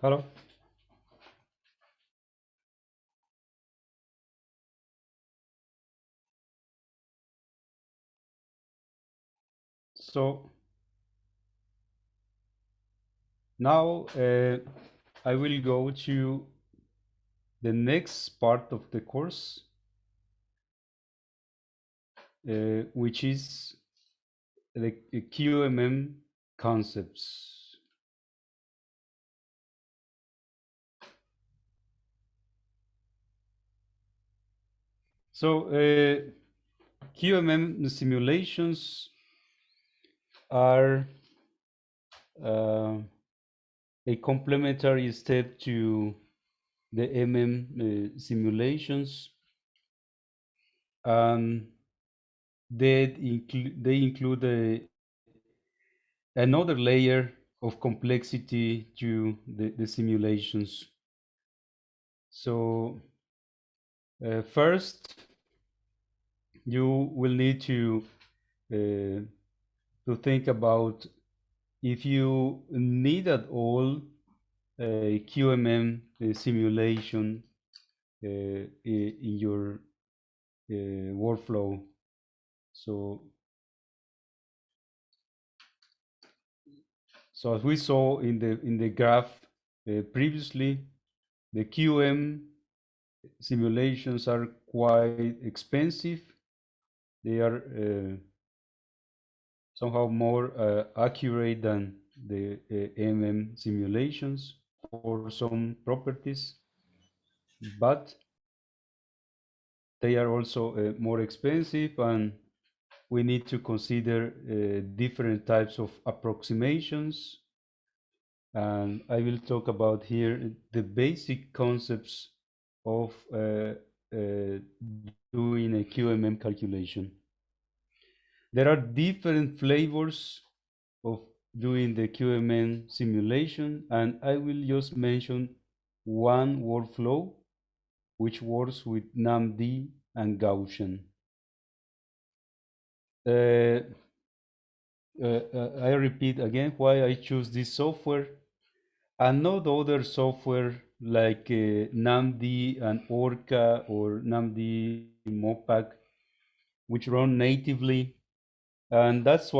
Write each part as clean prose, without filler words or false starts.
Hello. So now I will go to the next part of the course, which is the QMM concepts. So QMM simulations are uh, a complementary step to the simulations. They include another layer of complexity to the simulations. So first, you will need uh, to think about if you need at all a QMM simulation in your workflow. So, so as we saw in the graph previously, the QM simulations are quite expensive. They are somehow more accurate than the simulations for some properties, but they are also more expensive, and we need to consider different types of approximations. And I will talk about here the basic concepts of doing a QMM calculation. There are different flavors of doing the QMM simulation, and I will just mention one workflow which works with NumD and Gaussian. Uh, I repeat again why I choose this software and not other software like NumD and Orca or NumD Mopac, which run natively. And that's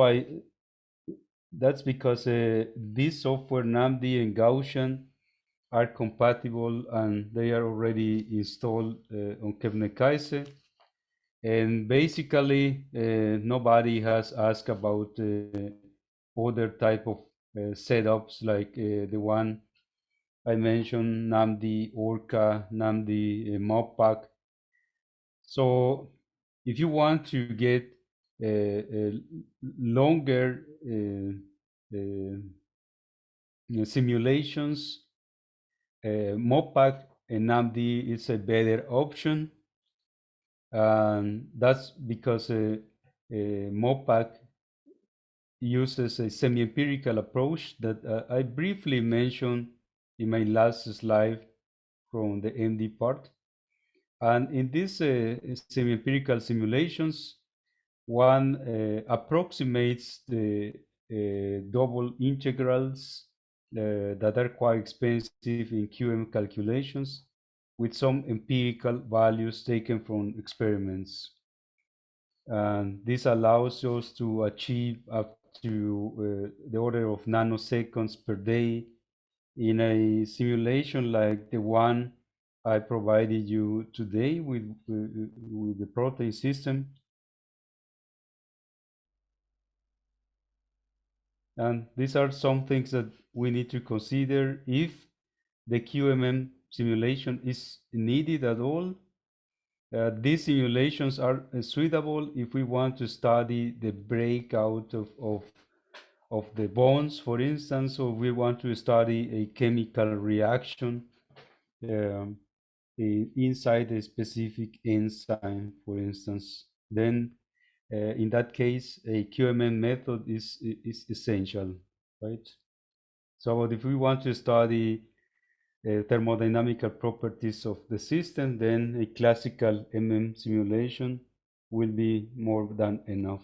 because this software, NumD and Gaussian, are compatible and they are already installed on Kebnekaise. And basically, nobody has asked about other type of setups like the one I mentioned, NumD, Orca, NumD, Mopac. So if you want to get longer simulations, Mopac and NumD is a better option. And that's because Mopac uses a semi-empirical approach that I briefly mentioned in my last slide from the MD part. And in these semi-empirical simulations, one approximates the double integrals that are quite expensive in QM calculations with some empirical values taken from experiments. And this allows us to achieve up to the order of nanoseconds per day in a simulation like the one I provided you today with the protein system. And these are some things that we need to consider if the QMM simulation is needed at all. These simulations are suitable if we want to study the breakout of the bonds, for instance, or we want to study a chemical reaction um, inside a specific enzyme, for instance. Then in that case, a QMM method is essential, right? So if we want to study thermodynamical properties of the system, then a classical MM simulation will be more than enough.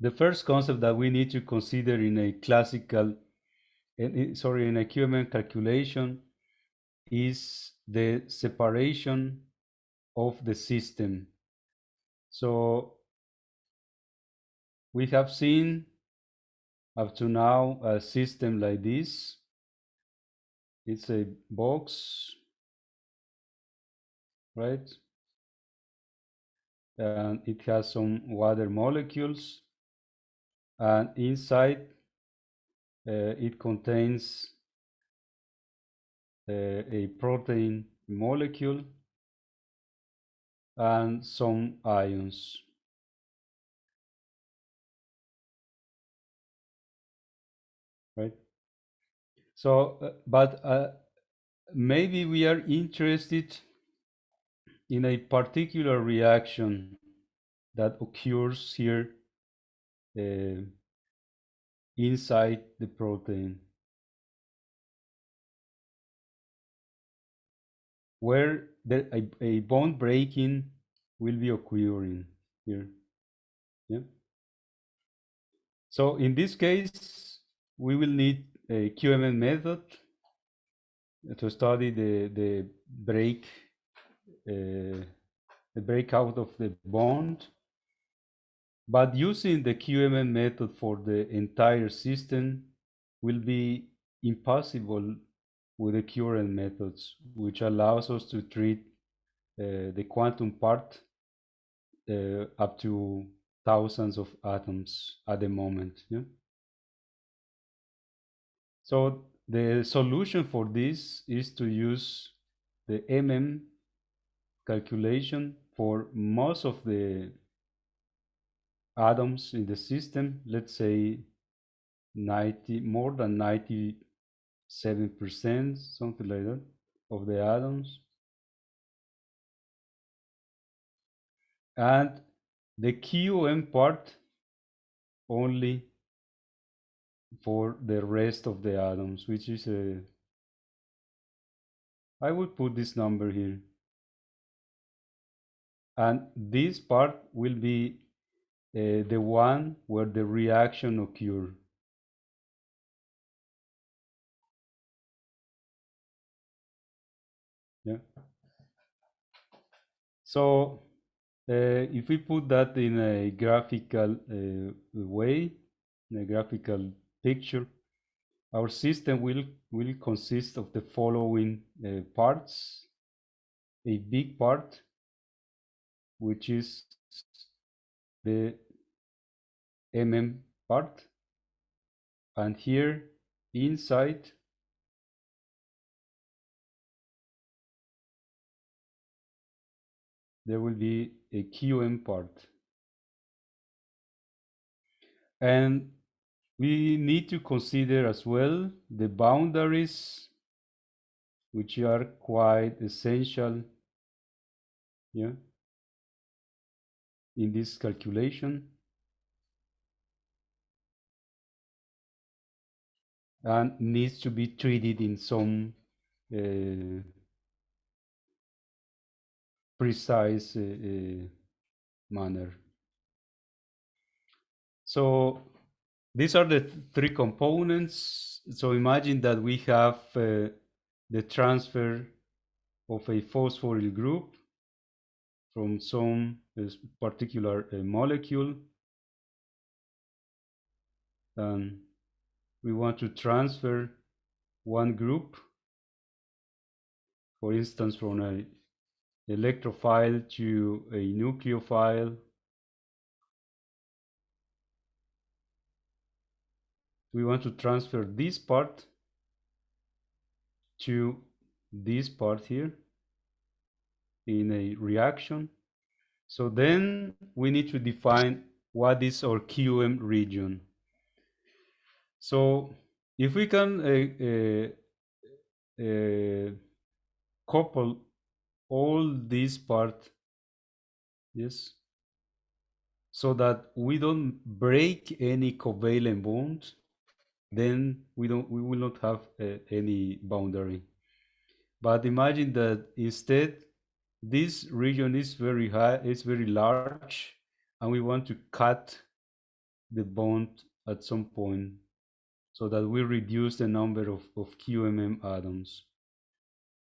the first concept that we need to consider in a classical, in a QMM calculation is the separation of the system. So we have seen up to now a system like this. It's a box, right? And it has some water molecules, and inside it contains a protein molecule and some ions. Right? So, maybe we are interested in a particular reaction that occurs here inside the protein, where a bond breaking will be occurring here. Yeah. So in this case, we will need a QMN method to study the breakout of the bond. But using the QMN method for the entire system will be impossible with the current methods, which allows us to treat the quantum part up to thousands of atoms at the moment. Yeah? So the solution for this is to use the calculation for most of the atoms in the system, let's say 90, more than 97%, something like that, of the atoms. And the QM part only for the rest of the atoms, which is I would put this number here. And this part will be the one where the reaction occurs. Yeah. So if we put that in a graphical way, in a graphical picture, our system will consist of the following parts. A big part, which is the part, and here inside there will be a QM part. And we need to consider as well the boundaries, which are quite essential, yeah, in this calculation. And needs to be treated in some precise manner. So these are the three components. So imagine that we have the transfer of a phosphoryl group from some particular molecule, and we want to transfer one group, for instance, from an electrophile to a nucleophile. We want to transfer this part to this part here in a reaction. So then we need to define what is our QM region. So if we can couple all this part, yes, so that we don't break any covalent bond, then we will not have any boundary. But imagine that instead this region is very high, it's very large, and we want to cut the bond at some point so that we reduce the number of QMM atoms.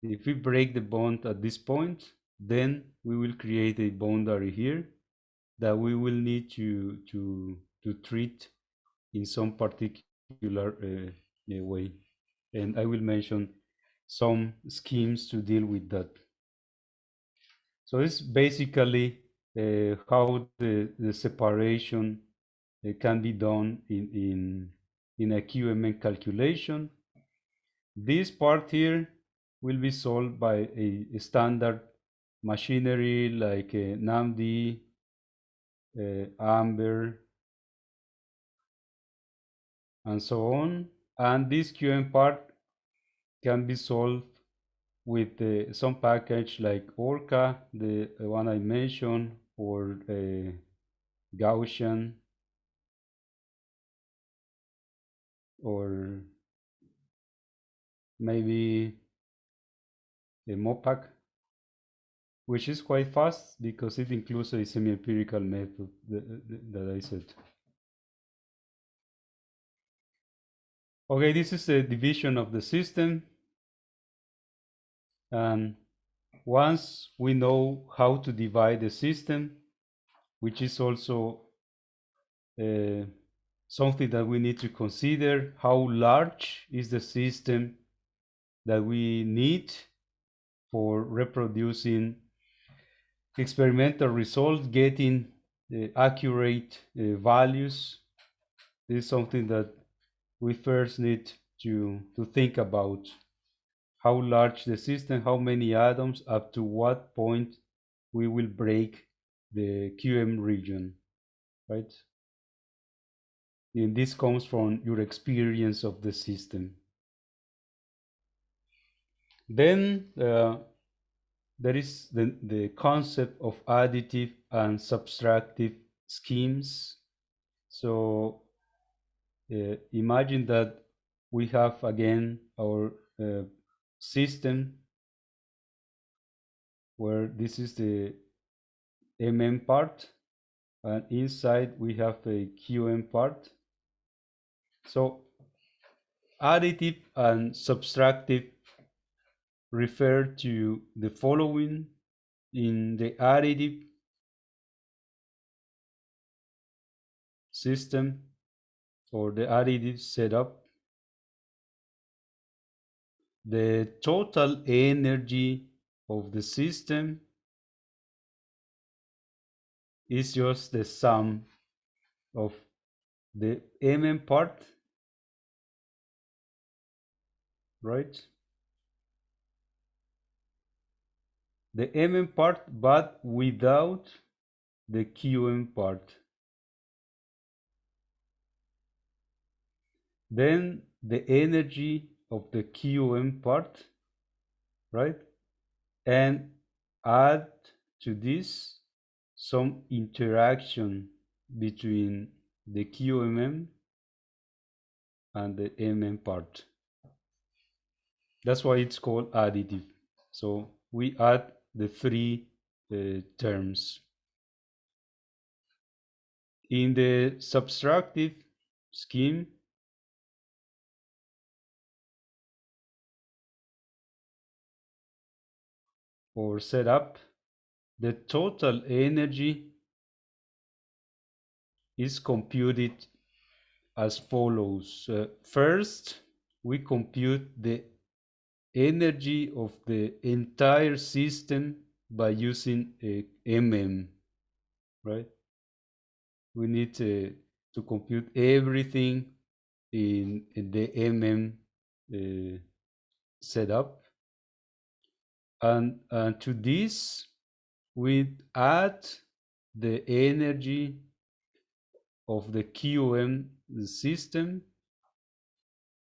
If we break the bond at this point, then we will create a boundary here that we will need to treat in some particular way. And I will mention some schemes to deal with that. So it's basically how the separation can be done in a QMN calculation. This part here will be solved by a standard machinery like NAMD, Amber, and so on. And this QM part can be solved with some package like Orca, the one I mentioned, or Gaussian, or maybe a MOPAC, which is quite fast because it includes a semi-empirical method that I said. Okay, this is a division of the system. And once we know how to divide the system, which is also something that we need to consider, how large is the system that we need for reproducing experimental results, getting accurate values. This is something that we first need to think about. How large the system, how many atoms, up to what point we will break the QM region, right? And this comes from your experience of the system. Then there is the concept of additive and subtractive schemes. So imagine that we have again our system where this is the MM part, and inside we have a QM part. So additive and subtractive refer to the following. In the additive system or the additive setup, the total energy of the system is just the sum of the MM part, right? The MM part, but without the QM part. Then the energy of the QM part, right? And add to this some interaction between the QMM and the MM part. That's why it's called additive. So we add the three terms. In the subtractive scheme, or setup, the total energy is computed as follows. First, we compute the energy of the entire system by using a MM, right? We need to compute everything in the MM setup. And to this, we add the energy of the QM system.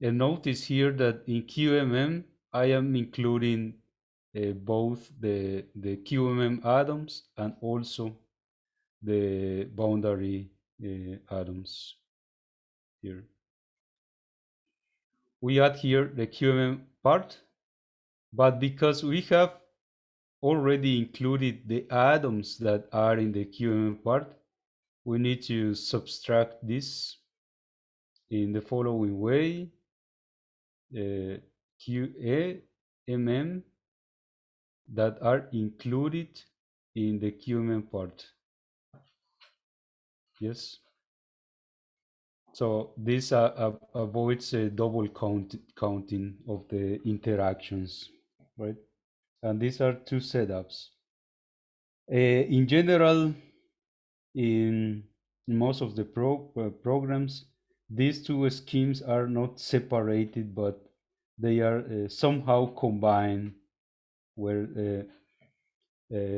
And notice here that in QMM, I am including both the QMM atoms and also the boundary atoms here. We add here the QMM part, but because we have already included the atoms that are in the QMM part, we need to subtract this in the following way. QA mm that are included in the QMM part. Yes. So this avoids a double counting of the interactions, right? And these are two setups. In general, in most of the programs, these two schemes are not separated, but they are somehow combined, where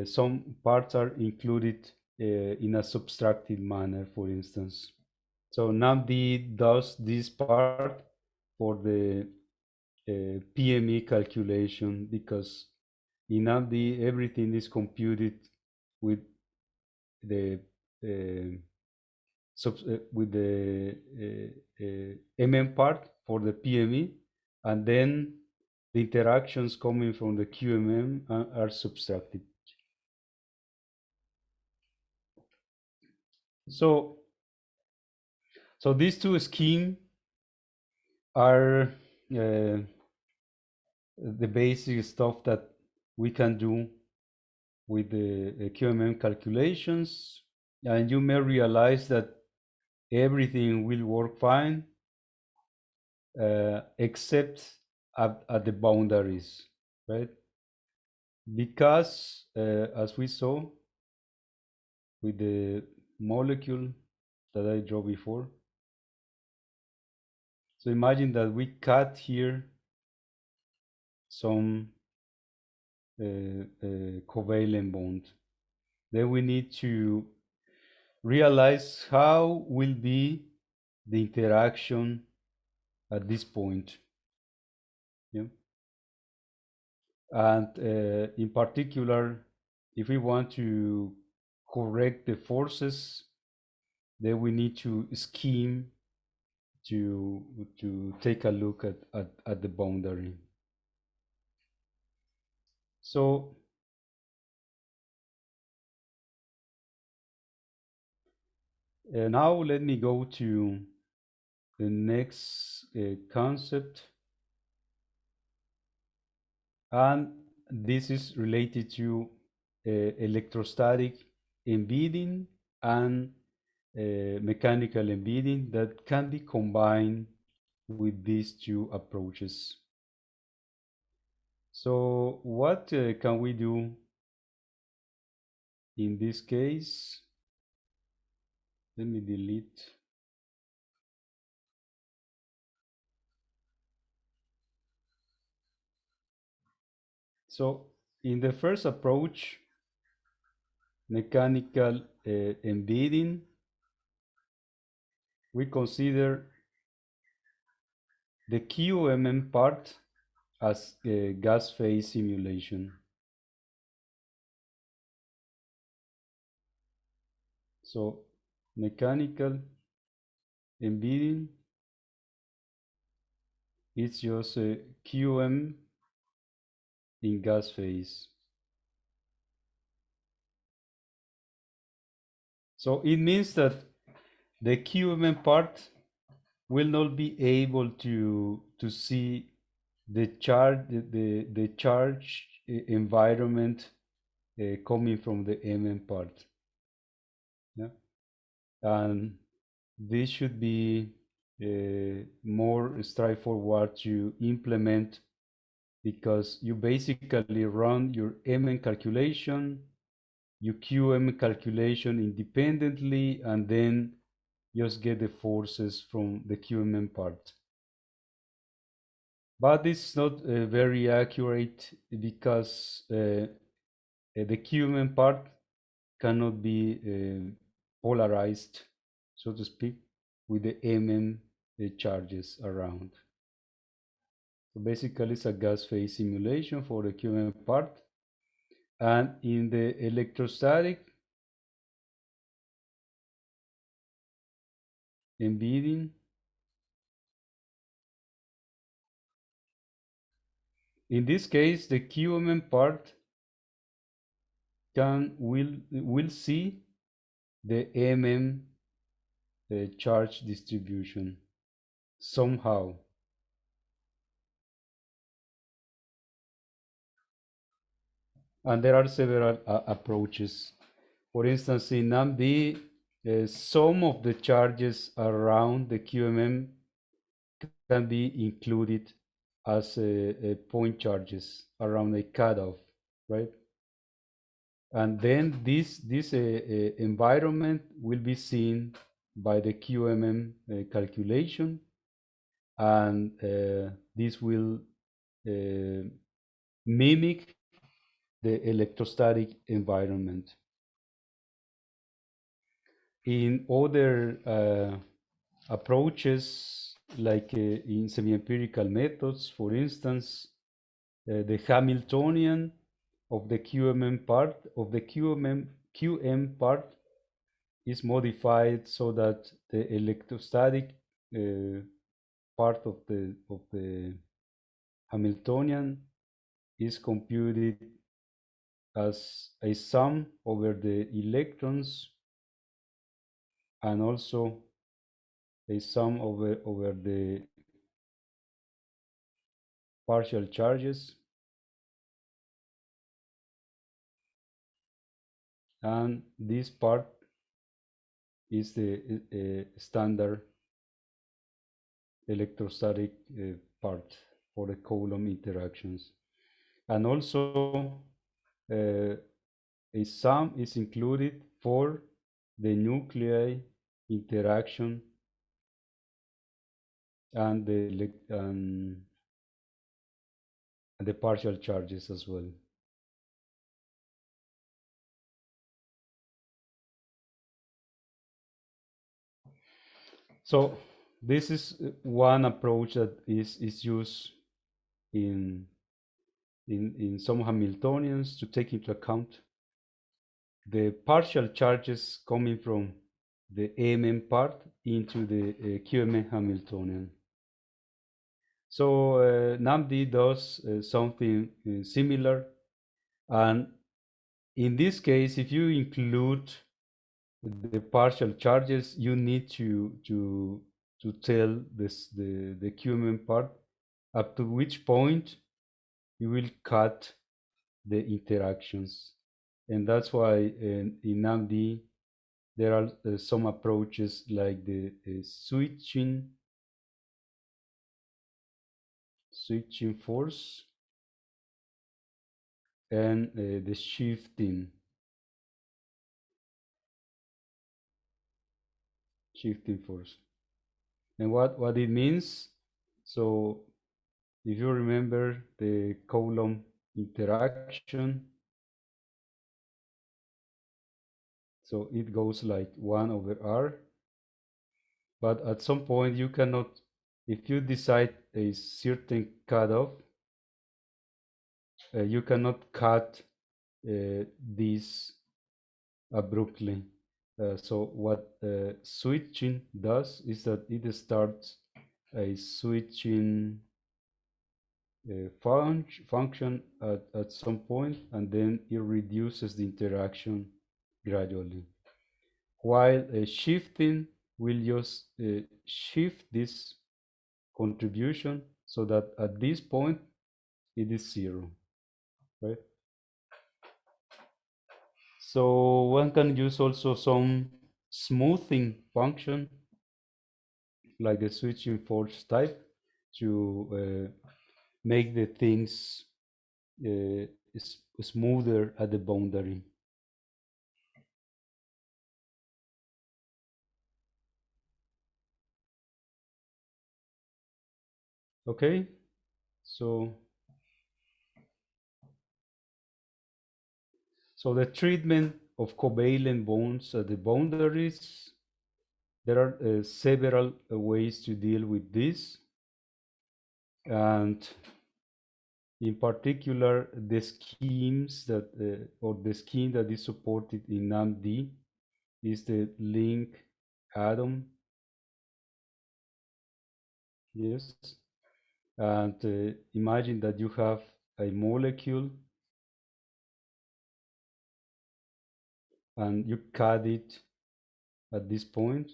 some parts are included in a subtracted manner, for instance. So NAMD does this part for the PME calculation, because in NAMD everything is computed with the MM part for the PME, and then the interactions coming from the QMM are subtracted. So these two schemes are the basic stuff that we can do with the QMM calculations, and you may realize that everything will work fine except at the boundaries, right? Because as we saw with the molecule that I drew before, so imagine that we cut here some covalent bond. Then we need to realize how will be the interaction at this point. Yeah. And in particular, if we want to correct the forces, then we need to scheme to take a look at the boundary. So now let me go to the next concept, and this is related to electrostatic embedding and mechanical embedding that can be combined with these two approaches. So what can we do in this case? Let me delete. So in the first approach, mechanical embedding, we consider the QMM part as a gas phase simulation. So mechanical embedding is just a QM in gas phase. So it means that the QMM part will not be able to see the charge environment coming from the MM part. Yeah? And this should be more straightforward to implement, because you basically run your MM calculation, your QM calculation independently, and then just get the forces from the QMM part. But it's not very accurate, because the QMM part cannot be polarized, so to speak, with the MM charges around. So basically it's a gas phase simulation for the QMM part. And in the electrostatic embedding, in this case the QMM part will see the charge distribution somehow. And there are several approaches. For instance, in NAMD, some of the charges around the QMM can be included as point charges around a cutoff, right? And then this environment will be seen by the QMM calculation, and this will mimic the electrostatic environment. In other approaches, like in semi-empirical methods, for instance, the Hamiltonian of the QMM part of the QM part is modified so that the electrostatic part of the Hamiltonian is computed as a sum over the electrons and also a sum over the partial charges, and this part is the standard electrostatic part for the Coulomb interactions. And also a sum is included for the nuclei interaction and the partial charges as well. So this is one approach that is used in some Hamiltonians to take into account the partial charges coming from the AMM part into the QMM Hamiltonian. So NAMD does something similar, and in this case, if you include the partial charges, you need to tell the QMM part up to which point you will cut the interactions, and that's why in NAMD there are some approaches like the switching force and the shifting force. And what it means, so if you remember the Coulomb interaction, so it goes like 1 over r, but at some point you cannot, if you decide a certain cutoff, you cannot cut this abruptly. So what switching does is that it starts a switching function at some point, and then it reduces the interaction gradually. While shifting will just shift this contribution so that at this point it is 0, right? So one can use also some smoothing function like the switching force type to make the things smoother at the boundary. Okay, so the treatment of covalent bonds at the boundaries, there are several ways to deal with this, and in particular the schemes that or the scheme that is supported in NAMD is the link atom. Yes, and imagine that you have a molecule and you cut it at this point.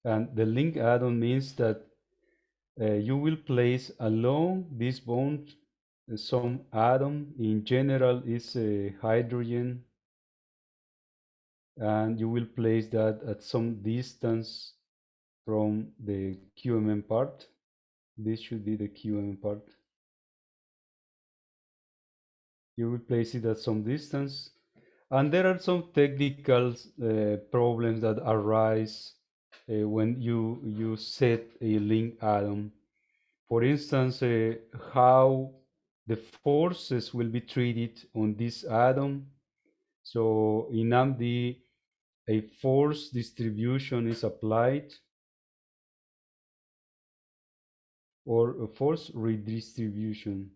And the link add-on means that you will place along this bond some atom. In general, it's a hydrogen, and you will place that at some distance from the QMM part. This should be the QMM part. You will place it at some distance. And there are some technical problems that arise when you set a link atom. For instance, how the forces will be treated on this atom. So in AMD, a force distribution is applied, or a force redistribution.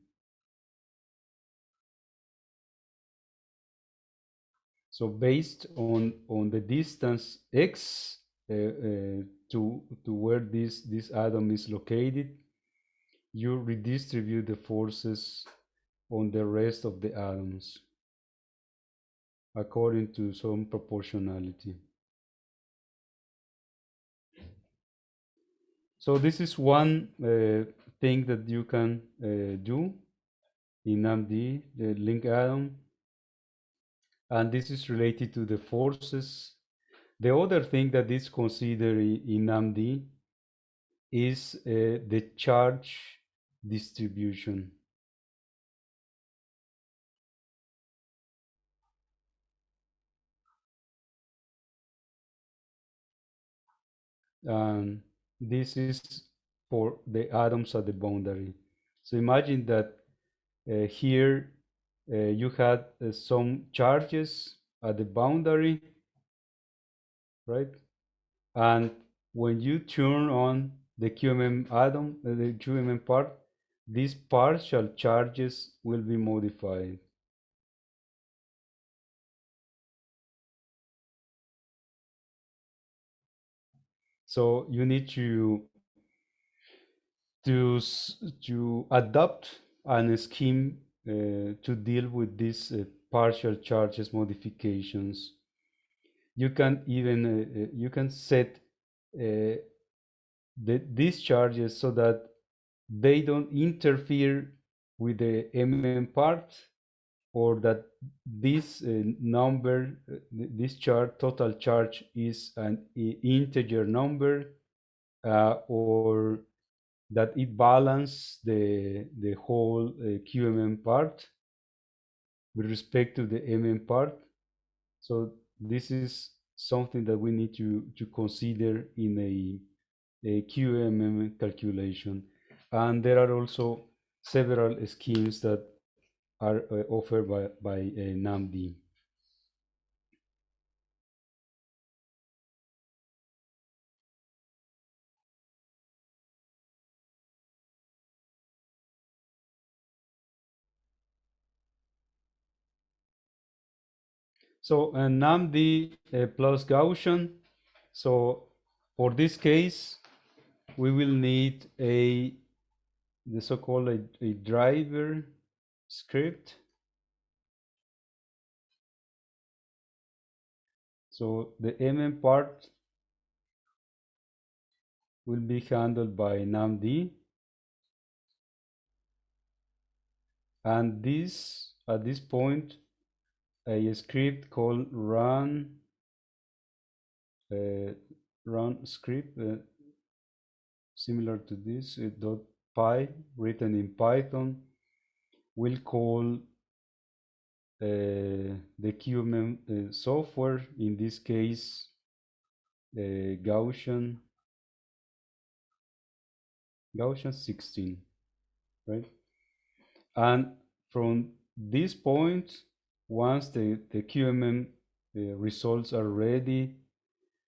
So based on the distance x to where this atom is located, you redistribute the forces on the rest of the atoms according to some proportionality. So this is one thing that you can do in AMD, the link atom, and this is related to the forces. The other thing that is considered in AMD is the charge distribution. And this is for the atoms at the boundary. So imagine that here you had some charges at the boundary, right? And when you turn on the QMM atom, the QMM part, these partial charges will be modified. So you need to adopt a scheme to deal with these partial charges modifications. You can even you can set these charges so that they don't interfere with the part, or that this number, this charge, total charge, is an integer number, or that it balance the whole QMM part with respect to the part. So this is something that we need to consider in a QMM calculation. And there are also several schemes that are offered by NAMD. So NAMD plus Gaussian. So for this case, we will need the so-called a driver script. So the part will be handled by NAMD, and this at this point a script called run script similar to this .py written in Python will call the QMM software, in this case Gaussian 16, right? And from this point, once the QMM results are ready,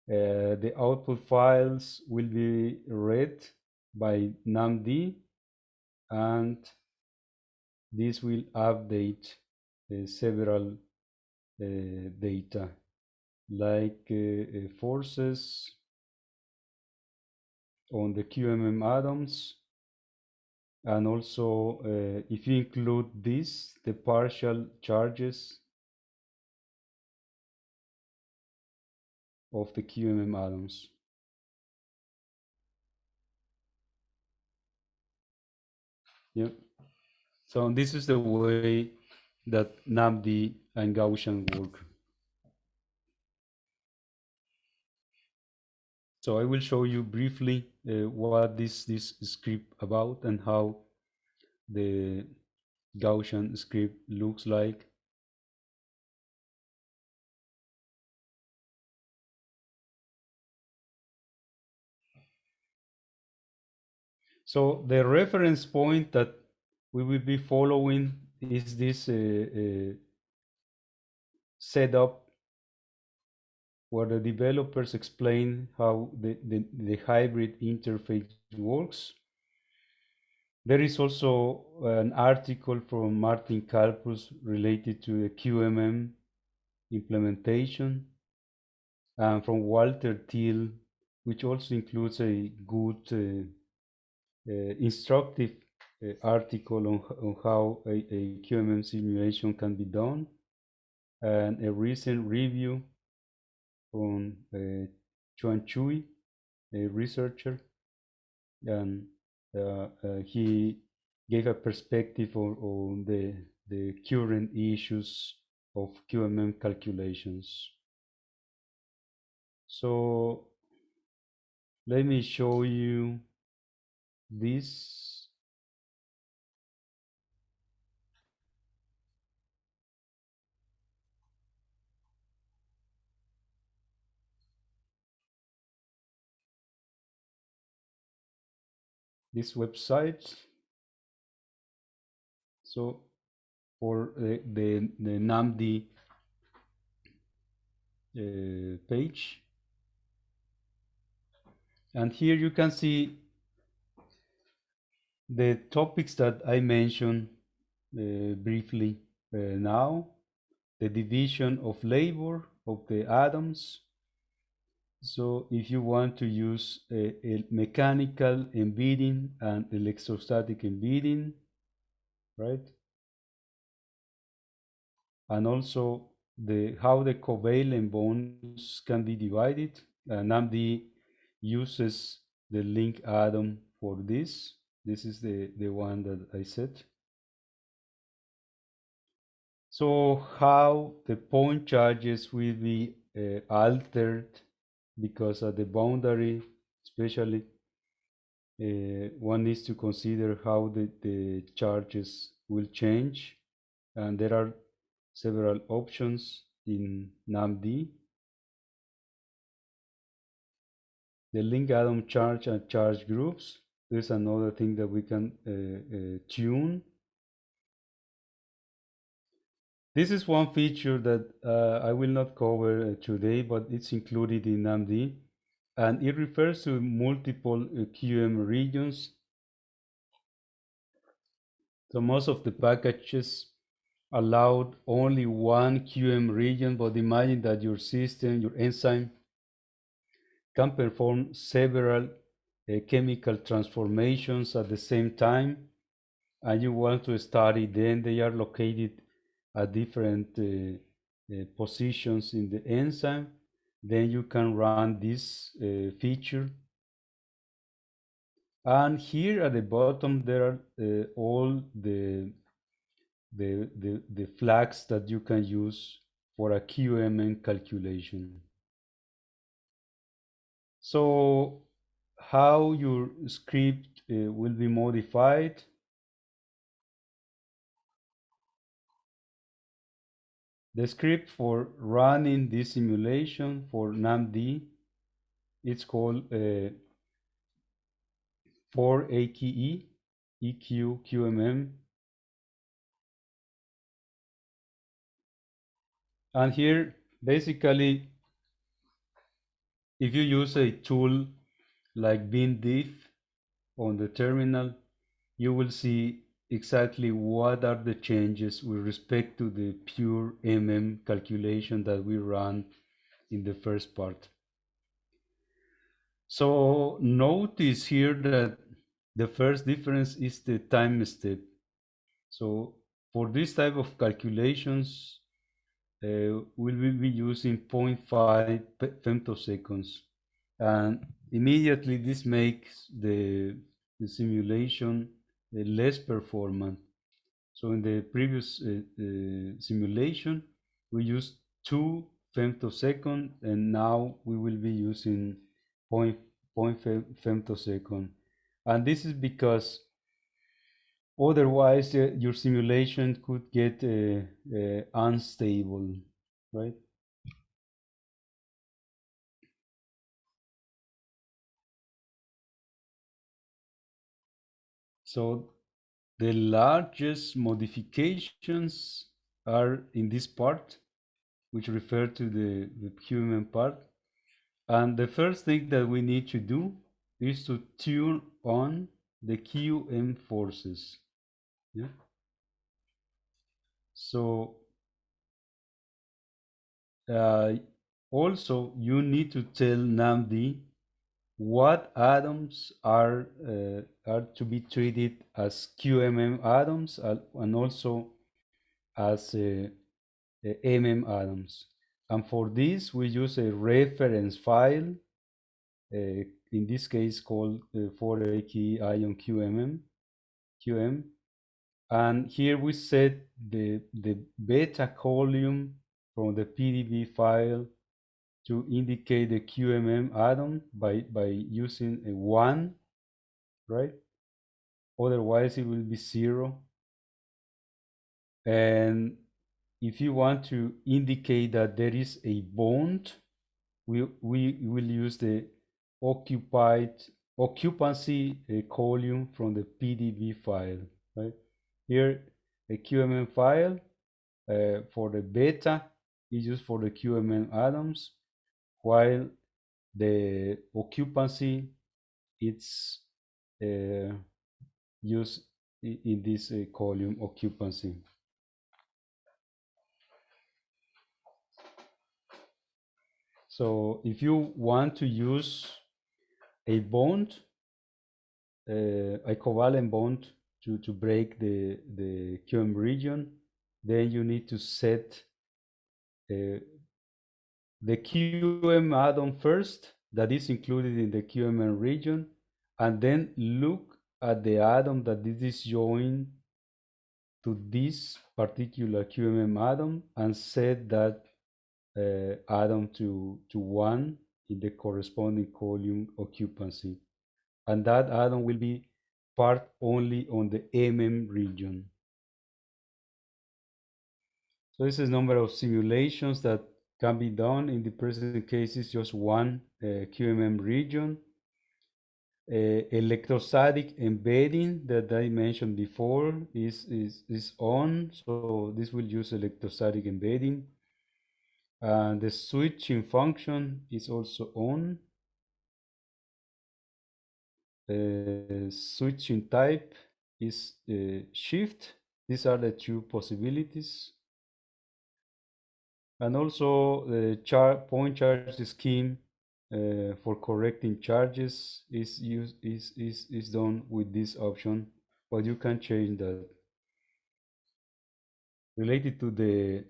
the output files will be read by NAMD, and this will update several data like forces on the QMM atoms, and also if you include this, the partial charges of the QMM atoms. Yep. So this is the way that NAMD and Gaussian work. So I will show you briefly what this script about and how the Gaussian script looks like. So the reference point that we will be following is this setup where the developers explain how the hybrid interface works. There is also an article from Martin Karpus related to the QMM implementation, and from Walter Thiel, which also includes a good instructive article on how a QMM simulation can be done, and a recent review from Chuan Chui, a researcher, and he gave a perspective on the current issues of QMM calculations. So let me show you this. This website. So for the NAMD page, and here you can see the topics that I mentioned briefly now, the division of labor of the atoms. So if you want to use a mechanical embedding and electrostatic embedding, right? And also how the covalent bonds can be divided. NAMD uses the link atom for this. This is the one that I said. So how the point charges will be altered because at the boundary, especially, one needs to consider how the charges will change, and there are several options in NAMD. The link atom charge and charge groups. There's another thing that we can tune. This is one feature that I will not cover today, but it's included in NAMD, and it refers to multiple QM regions. So most of the packages allowed only one QM region, but imagine that your system, your enzyme, can perform several chemical transformations at the same time, and you want to study then they are located at different positions in the enzyme, then you can run this feature. And here at the bottom there are all the flags that you can use for a QMM calculation. So how your script will be modified. The script for running this simulation for NAMD, it's called for AKE, EQ, QMM. And here, basically, if you use a tool like bindiff on the terminal, you will see exactly what are the changes with respect to the pure MM calculation that we ran in the first part. So notice here that the first difference is the time step. So for this type of calculations, we will be using 0.5 femtoseconds. And immediately this makes the simulation less performant. So in the previous simulation, we used 2 femtosecond, and now we will be using point femtosecond. And this is because otherwise your simulation could get unstable, right? So the largest modifications are in this part, which refer to the QMM part. And the first thing that we need to do is to tune on the QM forces. Yeah. So uh, also you need to tell NAMD what atoms are to be treated as QMM atoms and also as MM atoms. And for this, we use a reference file, in this case called 4AKE ion QM. And here we set the beta column from the PDB file to indicate the QMM atom by using a 1, right? Otherwise, it will be 0. And if you want to indicate that there is a bond, we will use the occupancy column from the PDB file, right? Here, a QMM file for the beta is used for the QMM atoms, while the occupancy it's used in this column occupancy. So if you want to use a bond, a covalent bond to break the QM region, then you need to set the QM atom first that is included in the QMN region, and then look at the atom that this is joined to this particular QMM atom and set that atom to 1 in the corresponding column occupancy. And that atom will be part only on the MM region. So this is number of simulations that can be done. In the present case, it's just one QMM region. Electrostatic embedding that I mentioned before is on, so this will use electrostatic embedding. And the switching function is also on. Switching type is shift. These are the two possibilities. And also the point charge scheme for correcting charges is done with this option, but you can change that. Related to the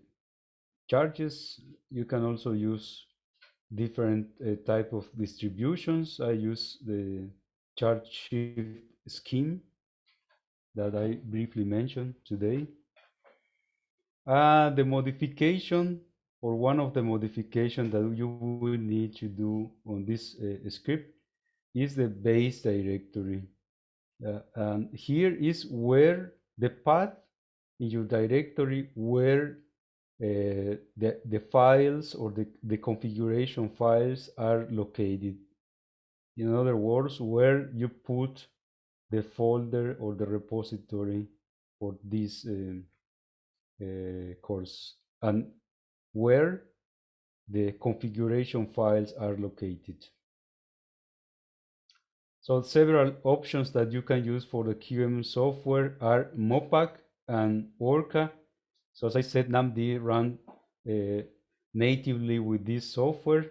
charges, you can also use different type of distributions. I use the charge shift scheme that I briefly mentioned today. The modification, or one of the modifications that you will need to do on this script, is the base directory. And here is where the path in your directory where the files or the configuration files are located. In other words, where you put the folder or the repository for this course, and where the configuration files are located. So several options that you can use for the QM software are Mopac and Orca. So as I said, NAMD run natively with this software,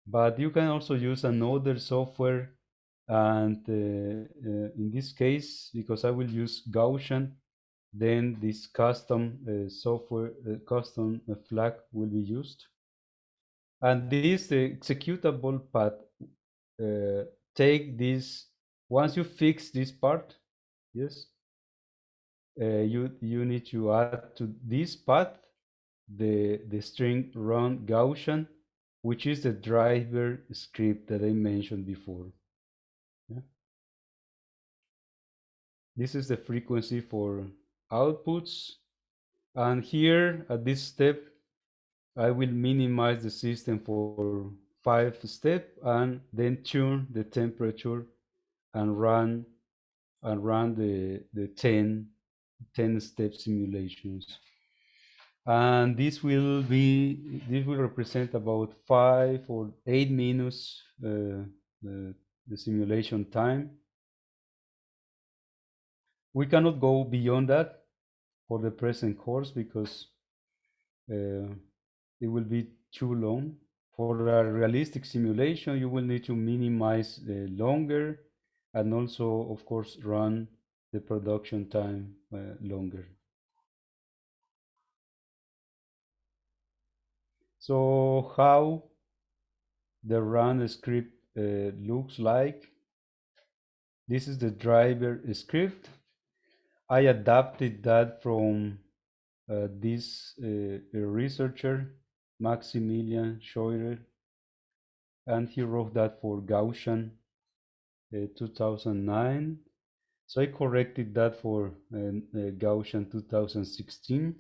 but you can also use another software. And in this case, because I will use Gaussian, then this custom software, custom flag will be used. And this executable path take this, once you fix this part, yes, you need to add to this path the string run Gaussian, which is the driver script that I mentioned before. Yeah. This is the frequency for outputs. And here at this step, I will minimize the system for 5 steps and then tune the temperature and run the 10 step simulations. And this will represent about 5 or 8 minutes the simulation time. We cannot go beyond that for the present course because uh, it will be too long. For a realistic simulation, you will need to minimize the longer and also, of course, run the production time longer. So how the run script looks like. This is the driver script. I adapted that from this researcher, Maximilian Scheurer, and he wrote that for Gaussian 2009. So I corrected that for Gaussian 2016.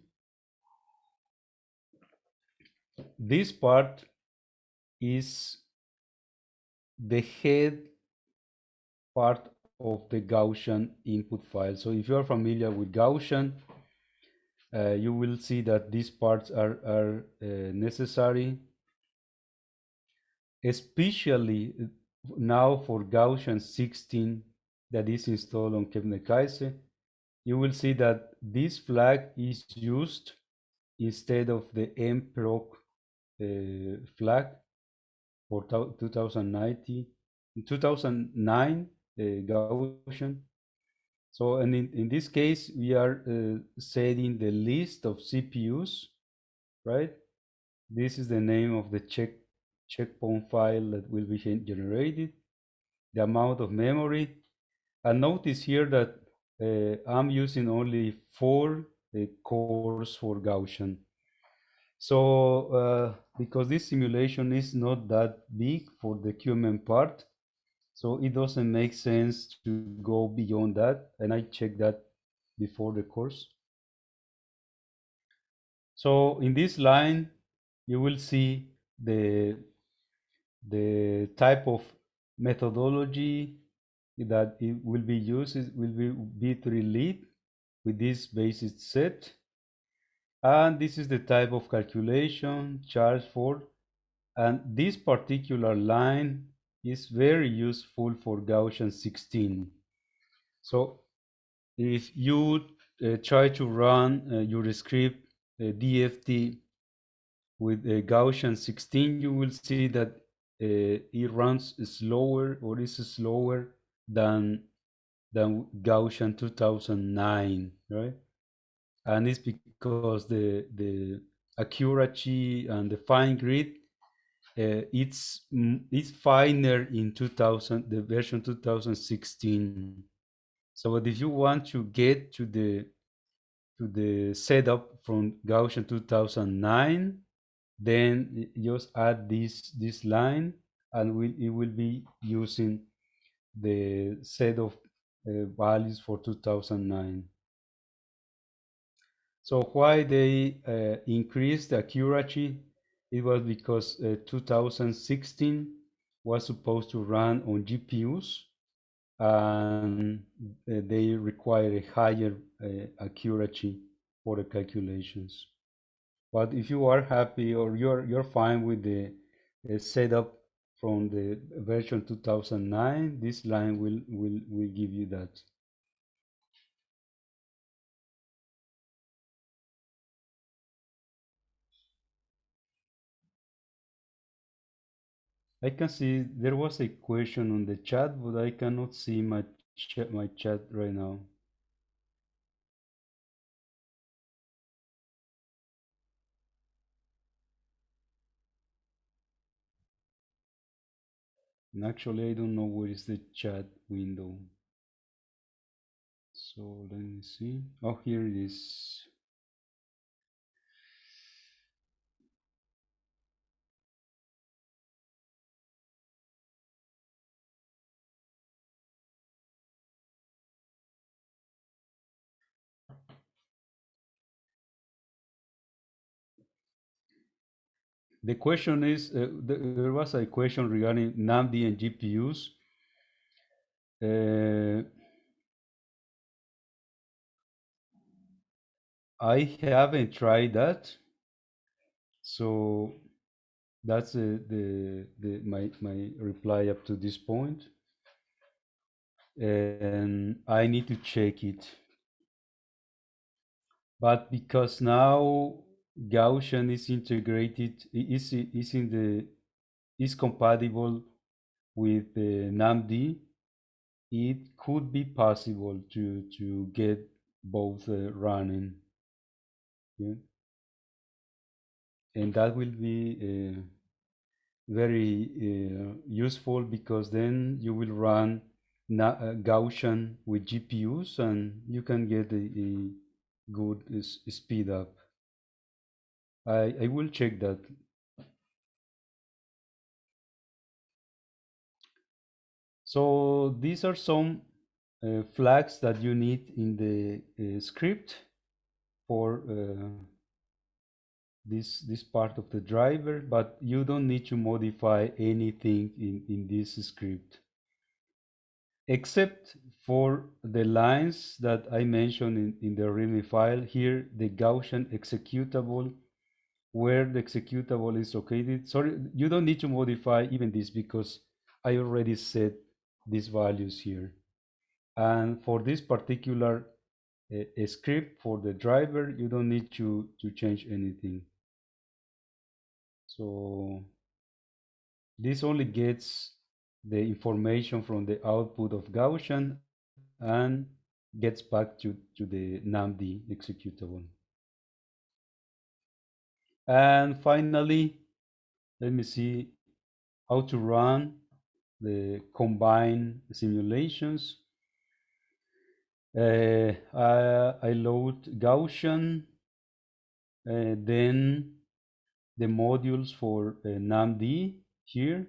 This part is the head part of the Gaussian input file. So if you are familiar with Gaussian, you will see that these parts are necessary, especially now for Gaussian 16 that is installed on Kebnekaise. You will see that this flag is used instead of the mproc flag for 2009 Gaussian. So, and in this case, we are setting the list of CPUs, right? This is the name of the checkpoint file that will be generated, the amount of memory. And notice here that I'm using only 4 cores for Gaussian. So, because this simulation is not that big for the QMM part, so it doesn't make sense to go beyond that, and I checked that before the course. So in this line, you will see the type of methodology that it will be used. It will be B3 with this basis set. And this is the type of calculation charged for. And this particular line is very useful for Gaussian 16. So if you try to run your script DFT with Gaussian 16, you will see that it runs slower or is slower than Gaussian 2009, right? And it's because the accuracy and the fine grid it's finer in 2000, the version 2016. So if you want to get to the setup from Gaussian 2009, then just add this line, and it will be using the set of values for 2009. So why they increased the accuracy? It was because 2016 was supposed to run on GPUs, and they require a higher accuracy for the calculations. But if you are happy or you're fine with the setup from the version 2009, this line will give you that. I can see there was a question on the chat, but I cannot see my chat right now. And actually, I don't know where is the chat window. So let me see. Oh, here it is. The question is, there was a question regarding NAMD and GPUs. I haven't tried that, so that's my reply up to this point, and I need to check it. But because now Gaussian is integrated, is compatible with NAMD, it could be possible to get both running. Yeah? And that will be very useful, because then you will run Gaussian with GPUs and you can get a good speed up. I will check that. So these are some flags that you need in the script for this part of the driver, but you don't need to modify anything in this script, except for the lines that I mentioned in the README file. Here, the Gaussian executable, where the executable is located. Sorry, you don't need to modify even this, because I already set these values here. And for this particular script for the driver, you don't need to change anything. So this only gets the information from the output of Gaussian and gets back to the NAMD executable. And finally, let me see how to run the combined simulations. I load Gaussian, then the modules for NAMD here,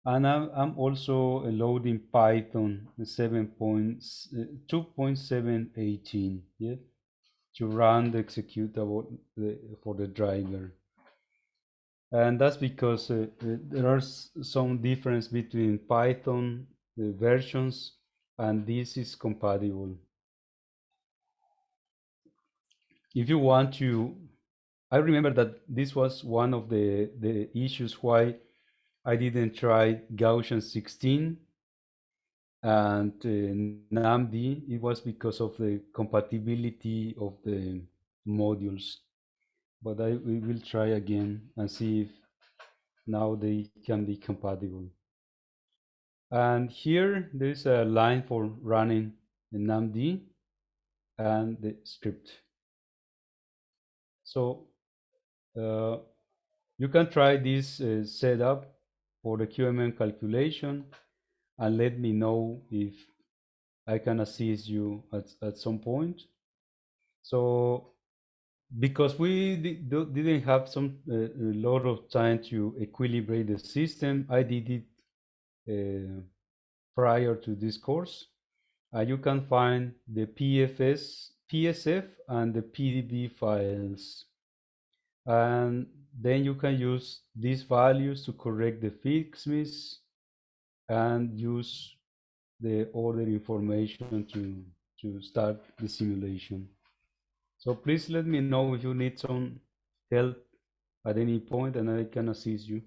and I'm also loading Python 2.718, yeah, to run the executable for the driver. And that's because there are some difference between Python versions, and this is compatible. If you want to, I remember that this was one of the issues why I didn't try Gaussian 16 and NAMD. It was because of the compatibility of the modules. But we will try again and see if now they can be compatible. And here there's a line for running the NAMD and the script. So you can try this setup for the QMM calculation and let me know if I can assist you at some point. So because we didn't have a lot of time to equilibrate the system, I did it prior to this course. You can find the PSF and the PDB files. And then you can use these values to correct the fixes and use the order information to start the simulation. So please let me know if you need some help at any point, and I can assist you.